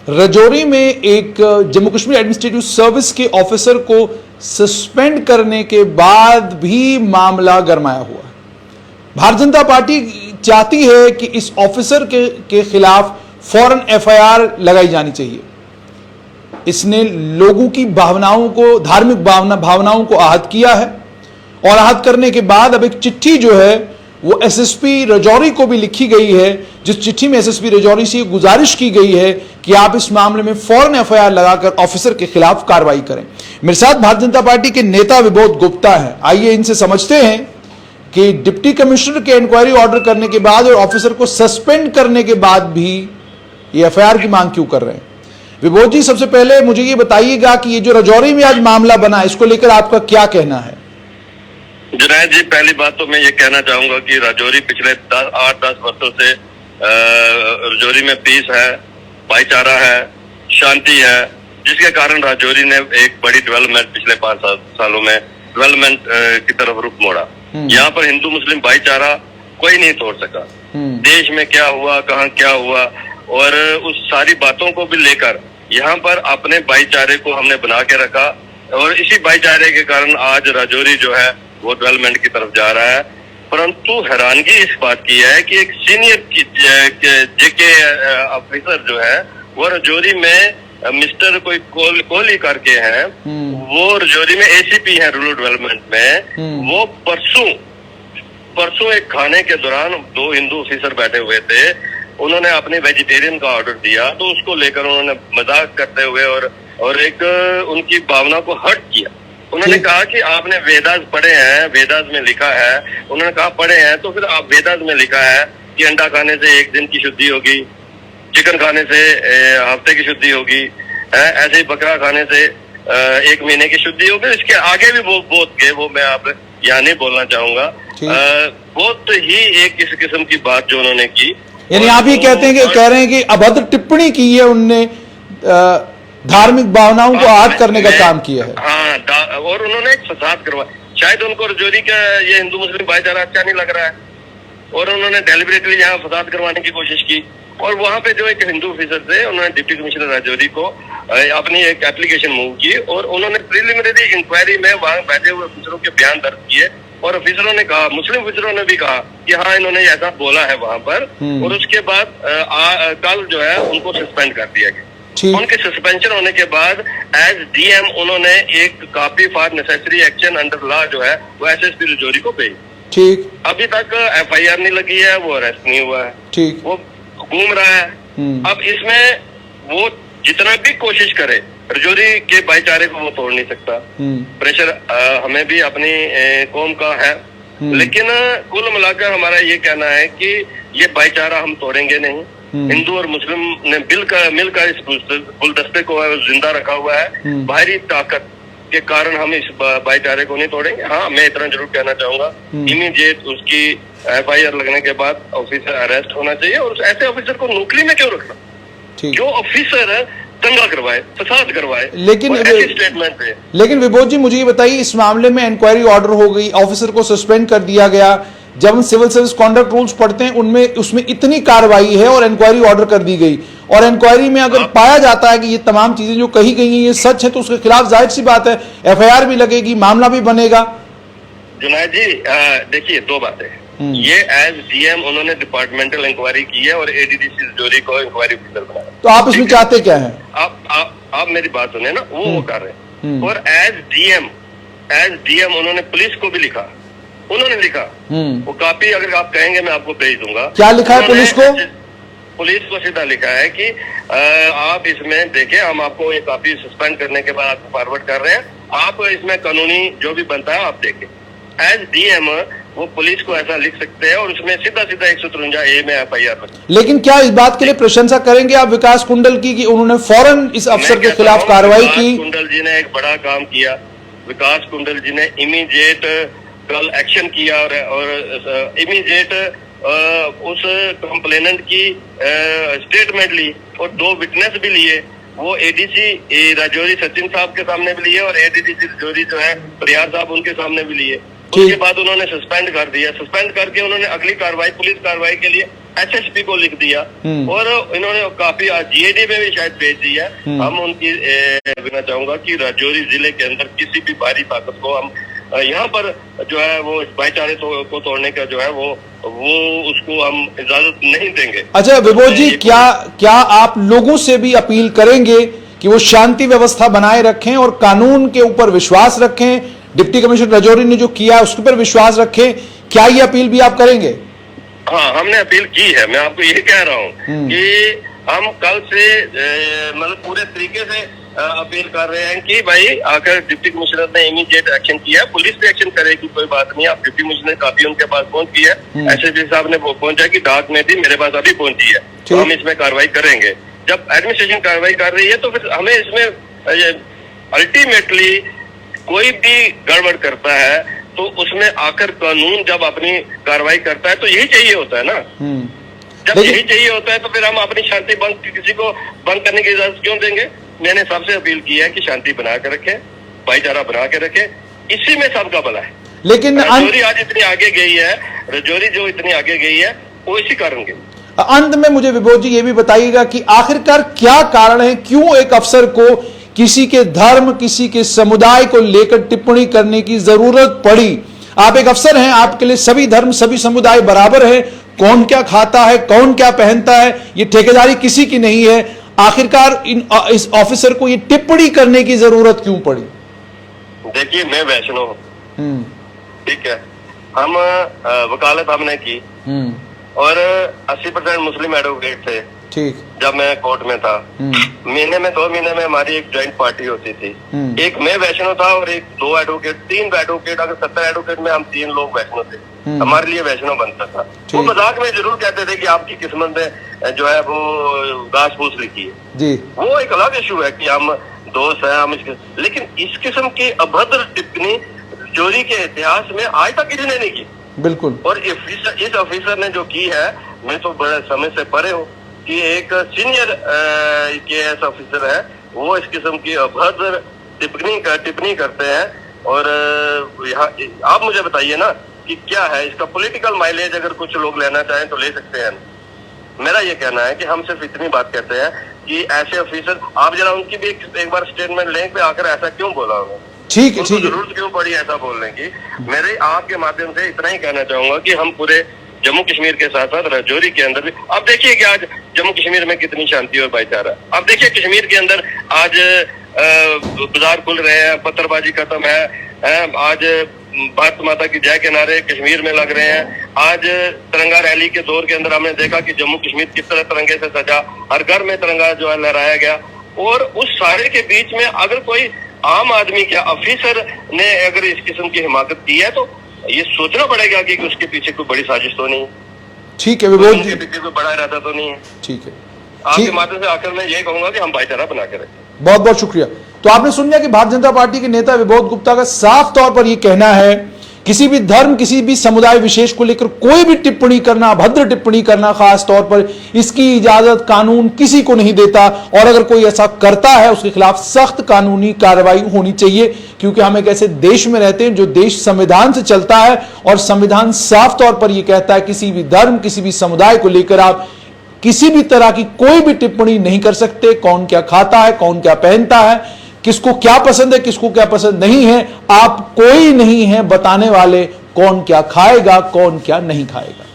राजौरी में एक Jammu Kashmir administrative service के ऑफिसर को सस्पेंड करने के बाद भी मामला गरमाया हुआ है। भारतीय जनता पार्टी चाहती है कि इस ऑफिसर के खिलाफ फौरन एफआईआर लगाई जानी चाहिए। इसने लोगों की भावनाओं को, धार्मिक भावनाओं को आहत किया है और आहत करने के बाद अब एक चिट्ठी जो है वो एसएसपी राजौरी को भी लिखी गई है, जिस चिट्ठी में एसएसपी राजौरी से गुजारिश की गई है कि आप इस मामले में फौरन एफआईआर लगाकर ऑफिसर के खिलाफ कार्रवाई करें। मेरे साथ भारतीय जनता पार्टी के नेता विबोध गुप्ता हैं। आइए इनसे समझते हैं कि डिप्टी कमिश्नर के इंक्वायरी ऑर्डर करने के बाद और ऑफिसर को सस्पेंड करने के बाद भी ये एफआईआर की मांग क्यों कर रहे हैं। विबोध जी, सबसे पहले मुझे ये बताइएगा कि ये जो राजौरी में आज मामला बना, इसको लेकर आपका क्या कहना है। जुनैद जी, पहली बात तो मैं ये कहना चाहूंगा कि राजौरी पिछले 8-10 वर्षों से राजौरी में पीस है, भाईचारा है, शांति है, जिसके कारण राजौरी ने एक बड़ी डेवलपमेंट पिछले 5 सालों में डेवलपमेंट की तरफ रुख मोड़ा। यहाँ पर हिंदू मुस्लिम भाईचारा कोई नहीं तोड़ सका। देश में क्या हुआ, कहाँ क्या हुआ, और उस सारी बातों को भी लेकर यहाँ पर अपने भाईचारे को हमने बना के रखा और इसी भाईचारे के कारण आज राजौरी जो है वो डेवलपमेंट की तरफ जा रहा है। परंतु हैरानगी इस बात की है कि एक सीनियर जेके ऑफिसर जो है वो राजौरी में मिस्टर कोई कोहली करके हैं, वो राजौरी में एसीपी है रूरल डेवलपमेंट में। वो परसों एक खाने के दौरान 2 हिंदू ऑफिसर बैठे हुए थे, उन्होंने अपने वेजिटेरियन का ऑर्डर दिया तो उसको लेकर उन्होंने मजाक करते हुए और एक उनकी भावना को हर्ट किया। उन्होंने कहा कि आपने वेदास पढ़े हैं, वेदास में लिखा है, उन्होंने कहा पढ़े हैं तो फिर आप वेदास में लिखा है कि अंडा खाने से 1 दिन की शुद्धि होगी, चिकन खाने से हफ्ते की शुद्धि होगी, ऐसे ही बकरा खाने से 1 महीने की शुद्धि होगी। इसके आगे भी वो बहुत गए, वो मैं आप यहाँ नहीं बोलना चाहूंगा। बहुत ही एक इस किस्म की बात जो उन्होंने की, यानी आप ये कहते हैं कि कह रहे हैं कि अभद्र टिप्पणी की है उनने, धार्मिक भावनाओं को आहत करने का काम किया है। हाँ, और उन्होंने एक फसाद करवाया। शायद उनको राजौरी का ये हिंदू मुस्लिम भाईचारा अच्छा नहीं लग रहा है और उन्होंने डेलिबरेटली यहाँ फसाद करवाने की कोशिश की। और वहाँ पे जो एक हिंदू ऑफिसर थे, उन्होंने डिप्टी कमिश्नर राजौरी को अपनी एक एप्लीकेशन मूव की और उन्होंने प्रिलिमिनरी इंक्वायरी में वहाँ बैठे हुए ऑफिसरों के बयान दर्ज किए और ऑफिसरों ने कहा, मुस्लिम ऑफिसरों ने भी कहा कि हाँ इन्होंने ऐसा बोला है वहाँ पर। और उसके बाद कल जो है उनको सस्पेंड कर दिया गया। उनके सस्पेंशन होने के बाद एज डीएम उन्होंने एक copy for necessary action under law जो है वो एसएसपी राजौरी को भेजी। ठीक, अभी तक एफआईआर नहीं लगी है, वो अरेस्ट नहीं हुआ है। ठीक, वो घूम रहा है। अब इसमें वो जितना भी कोशिश करे राजौरी के भाईचारे को वो तोड़ नहीं सकता। प्रेशर हमें भी अपनी कौम का है, लेकिन कुल मिलाकर हमारा ये कहना है कि ये भाईचारा हम तोड़ेंगे नहीं। हिंदू और मुस्लिम ने मिलकर इस गुलदस्ते को जिंदा रखा हुआ है। बाहरी ताकत के कारण हम इस भाईचारे को नहीं तोड़ेंगे। हाँ, मैं इतना जरूर कहना चाहूंगा, इमीडिएट उसकी एफआईआर लगने के बाद ऑफिसर अरेस्ट होना चाहिए। और ऐसे ऑफिसर को नौकरी में क्यों रखना? जो ऑफिसर दंगा करवाए, फसाद करवाए, लेकिन स्टेटमेंट है। लेकिन विबोध जी, मुझे ये बताइए, इस मामले में इंक्वायरी ऑर्डर हो गई, ऑफिसर को सस्पेंड कर दिया गया। जब हम सिविल सर्विस कॉन्डक्ट रूल्स पढ़ते हैं उनमें उसमें इतनी कार्रवाई है और इंक्वायरी ऑर्डर कर दी गई और इंक्वायरी में अगर पाया जाता है कि ये तमाम चीजें जो कही गई हैं ये सच है तो उसके खिलाफ जाहिर सी बात है एफआईआर भी लगेगी, मामला भी बनेगा। जुनैद जी, देखिए 2 बातें। ये एज डीएम उन्होंने डिपार्टमेंटल इंक्वायरी की है और एडीडीसी राजौरी को इंक्वायरी ऑफिसर बनाया। तो आप इसमें चाहते क्या है? आप मेरी बात सुने ना, वो कर रहे हैं। और एज डीएम उन्होंने पुलिस को भी लिखा, उन्होंने लिखा वो कॉपी, अगर आप कहेंगे मैं आपको भेज दूंगा। क्या लिखा है पुलिस को? पुलिस को सीधा लिखा है कि आप इसमें देखें, हम आपको ये कॉपी सस्पेंड करने के बाद आपको फॉरवर्ड कर रहे हैं, आप इसमें कानूनी जो भी बनता है आप देखें। एज डीएम वो पुलिस को ऐसा लिख सकते हैं और उसमें सीधा 153A में एफआईआर। लेकिन क्या इस बात के लिए प्रशंसा करेंगे आप विकास कुंडल की कि उन्होंने फौरन इस अफसर के खिलाफ कार्रवाई की? कुंडल जी ने एक बड़ा काम किया। विकास कुंडल जी ने इमीडिएट कल एक्शन किया और इमीडिएट उस कंप्लेनेंट की स्टेटमेंट ली और 2 विटनेस भी लिए। वो एडीसी राजौरी सचिन साहब के सामने भी लिए और एडीसी राजौरी जो है परिहार साहब उनके सामने भी लिए। उसके बाद उन्होंने सस्पेंड कर दिया। सस्पेंड करके उन्होंने अगली कार्रवाई, पुलिस कार्रवाई के लिए एसएसपी को लिख दिया और इन्होंने काफी जीएडी में भी शायद भेज दिया। हम उनकी कहना चाहूंगा कि राजौरी जिले के अंदर किसी भी बाहरी ताकत को हम यहाँ पर जो है वो भाईचारे को तोड़ने का जो है वो उसको हम इजाजत नहीं देंगे। अच्छा विभोद जी, क्या आप लोगों से भी अपील करेंगे कि वो शांति व्यवस्था बनाए रखें और कानून के ऊपर विश्वास रखें? डिप्टी कमिश्नर राजौरी ने जो किया है उसके ऊपर विश्वास रखें, क्या ये अपील भी आप करेंगे? हाँ, हमने अपील की है। मैं आपको ये कह रहा हूँ कि हम कल से मतलब पूरे तरीके से अपील कर रहे हैं कि भाई आकर डिप्टी कमिश्नर ने इमीडिएट एक्शन किया, पुलिस भी एक्शन करेगी, कोई बात नहीं। आप डिप्टी कमिश्नर काफी उनके पास पहुंच की है, एसएसपी साहब ने वो पहुंचा कि डाक में थी, मेरे पास अभी पहुंची है, तो हम इसमें कार्रवाई करेंगे। जब एडमिनिस्ट्रेशन कार्रवाई कर रही है तो फिर हमें इसमें अल्टीमेटली कोई भी गड़बड़ करता है तो उसमें आकर कानून जब अपनी कार्रवाई करता है तो यही चाहिए होता है ना। जब यही चाहिए होता है तो फिर हम अपनी शांति भंग किसी को भंग करने की इजाजत क्यों देंगे? मैंने सबसे अपील की है कि शांति बना के रखें, भाईचारा बना के रखें, इसी में सबका भला है। लेकिन राजौरी आज इतनी आगे गई है, राजौरी जो इतनी आगे गई है वो इसी कारण गई। अंत में मुझे विभोद जी ये भी बताइएगा कि आखिरकार क्या कारण है, क्यों एक अफसर को किसी के धर्म, किसी के समुदाय को लेकर टिप्पणी करने की जरूरत पड़ी? आप एक अफसर हैं, आपके लिए सभी धर्म, सभी समुदाय बराबर है। कौन क्या खाता है, कौन क्या पहनता है, ये ठेकेदारी किसी की नहीं है। आखिरकार इस ऑफिसर को ये टिप्पणी करने की जरूरत क्यों पड़ी? देखिए, मैं वैष्णव हूं, ठीक है। हम वकालत हमने की और 80% मुस्लिम एडवोकेट थे, ठीक। जब मैं कोर्ट में था, महीने में 2 महीने में हमारी एक ज्वाइंट पार्टी होती थी। एक मैं वैष्णव था और एक 2 एडवोकेट, 3 एडवोकेट, अगर 70 एडवोकेट में हम 3 लोग वैष्णव थे, हमारे लिए वैष्णव बनता था। वो मजाक में जरूर कहते थे कि आपकी किस्मत में जो है वो घास फूस लिखी है जी। वो एक अलग इशू है कि हम दोस्त हैं, हम लेकिन इस किस्म की अभद्र टिप्पणी चोरी के इतिहास में आज तक किसी ने नहीं की। बिल्कुल। और इस ऑफिसर ने जो की है, मैं तो बड़े समय से परे हूँ कि एक सीनियर केएस ऑफिसर है, वो इस किस्म की अभद्र टिप्पणी करते हैं। और यहाँ आप मुझे बताइए ना कि क्या है इसका पॉलिटिकल माइलेज? अगर कुछ लोग लेना चाहें तो ले सकते हैं। मेरा ये कहना है कि हम सिर्फ इतनी बात कहते हैं कि ऐसे ऑफिसर, आप जरा उनकी भी एक बार स्टेटमेंट लें पे आकर ऐसा क्यों बोला होगा, ठीक है, ठीक है, जरूरत क्यों पड़ी ऐसा बोलने की। मेरे आपके माध्यम से इतना ही कहना चाहूंगा कि हम पूरे जम्मू कश्मीर के साथ साथ राजौरी के अंदर भी, आप देखिए कि आज जम्मू कश्मीर में कितनी शांति और भाईचारा। आप देखिए कश्मीर के अंदर आज बाजार खुल रहे हैं, पत्थरबाजी खत्म है, आज भारत माता की जय के नारे कश्मीर में लग रहे हैं। आज तिरंगा रैली के दौर के अंदर हमने देखा कि जम्मू कश्मीर किस तरह तिरंगे से सजा, हर घर में तिरंगा जो है लहराया गया। और उस सारे के बीच में अगर कोई आम आदमी क्या ऑफिसर ने अगर इस किस्म की हिमाकत की है तो ये सोचना पड़ेगा कि उसके पीछे कोई बड़ी साजिश तो नहीं। ठीक है विभोद जी, पीछे कोई बड़ा इरादा तो नहीं है। ठीक है, आपके माध्यम से आकर मैं ये कहूंगा कि हम भाईचारा बना के रखें। बहुत बहुत शुक्रिया। तो आपने सुन लिया कि भारतीय जनता पार्टी के नेता विभोद गुप्ता का साफ तौर पर यह कहना है, किसी भी धर्म, किसी भी समुदाय विशेष को लेकर कोई भी टिप्पणी करना, भद्र टिप्पणी करना, खास तौर पर इसकी इजाजत कानून किसी को नहीं देता। और अगर कोई ऐसा करता है उसके खिलाफ सख्त कानूनी कार्रवाई होनी चाहिए, क्योंकि हम एक ऐसे देश में रहते हैं जो देश संविधान से चलता है और संविधान साफ तौर पर यह कहता है किसी भी धर्म, किसी भी समुदाय को लेकर आप किसी भी तरह की कोई भी टिप्पणी नहीं कर सकते। कौन क्या खाता है, कौन क्या पहनता है, किसको क्या पसंद है, किसको क्या पसंद नहीं है, आप कोई नहीं है बताने वाले कौन क्या खाएगा, कौन क्या नहीं खाएगा।